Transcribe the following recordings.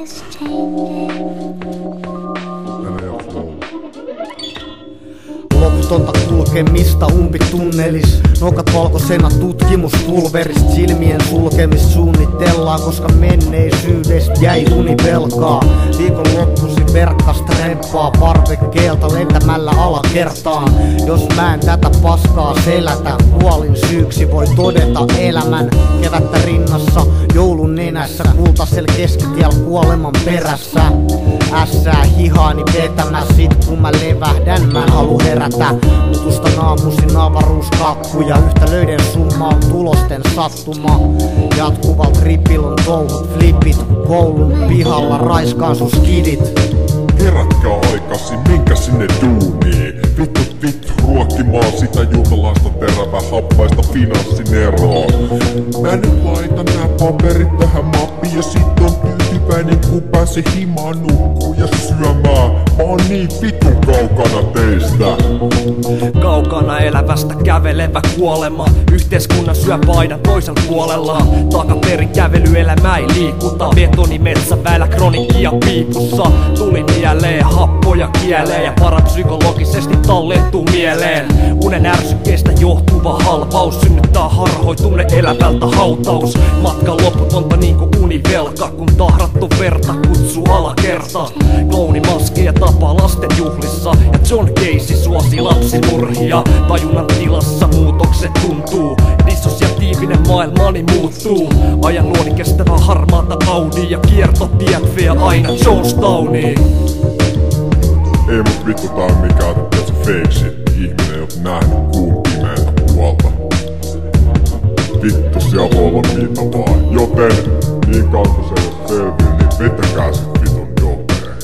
is changing. Loputonta kulkemista umpitunnelis. Nokat valkoisena tutkimuspulverista. Silmien sulkemista suunnitellaan, koska menneisyydestä jäi univelkaa. Viikonloppusi verkkasta remppaa parvekkeelta lentämällä alakertaan. Jos mä en tätä paskaa selätä, kuolin syyksi voi todeta elämän. Kevättä rinnassa, joulun nenässä, kultasel keskitiel kuoleman perässä. Ässää hihaani vetämä, sit kun mä levähdän, mä en halu herätä. Mutusta naamusin avaruuskakku ja yhtälöiden summa on tulosten sattuma. Jatkuvalt ripil on touhut flipit, koulun pihalla raiskaan sus kidit. Herätkää aikaisin, minkä sinne duuniin. Vittu ruokkimaan sitä juutalaista terävä happaista finanssineroa. Mä nyt laitan nää paperit tähän mappiin ja sit on tyytyväinen kun pääse himaan nukkuu ja syömään. Mä oon niin vitun kaukana teistä. Kaukana elävästä kävelevä kuolema. Yhteiskunnan syö paidan toisella puolella. Takaperin kävelyelämä ei liikuta. Betonimetsä väillä kronikkia piipussa. Tuli mieleen happoja kieleen ja parapsykologisesti tallentuu mieleen. Unen ärsykkeestä johtuva halvaus synnyttää harhoitunne elävältä hautaus. Matkan loputonta niinku univelka, kun tahrattu verta kutsuu alakerta. Klounimaskeja tapaa lasten juhlissa ja John Casey suosii lapsimurhia. Tajunnan tilassa muutokset tuntuu, dissosiatiivinen maailmani muuttuu. Ajan luoni kestävää harmaata Audi ja kiertotiet vie aina Jonestowniin. Ei mut vittu tää on mikään se fake shit. Ihminen ei oo nähnyt kuun pimeätä puolta. Vittu siellä voi olla mitä vaan. Joten niin kauan kun se ei oo selviä, niin vetäkää sit vitun jopeen.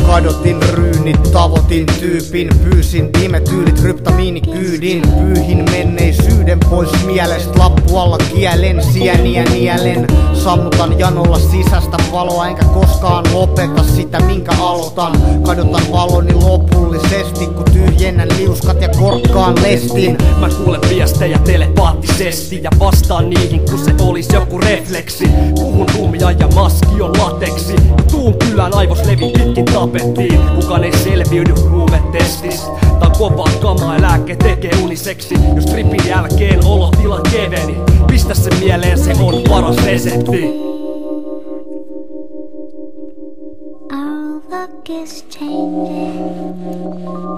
Kadotin ryynit, tavoitin tyypin, pyysin imetyylit, ryptamiinikyydin. Pyyhin menneisyyden pois mielestä, lappu alla kielen, sieniä nielen. Sammutan janolla sisästä valoa, enkä koskaan lopeta sitä minkä aloitan. Kadotan valoni lopullisesti, kun tyhjennän liuskat ja korkkaan lestin. Mä kuulen viestejä telepaattisesti ja vastaan niihin kun se olis joku refleksi. Puhun rumia ja maski on lateksi. Tuun kylän aivos levi pitkin tapettiin. Kukaan ei selviydy huumetestistä. Tää on kovaa kamaa ja lääke tekee uniseksi. Jos tripin jälkeen olotila keveni, pistä se mieleen, se on paras resepti. Our luck is changing.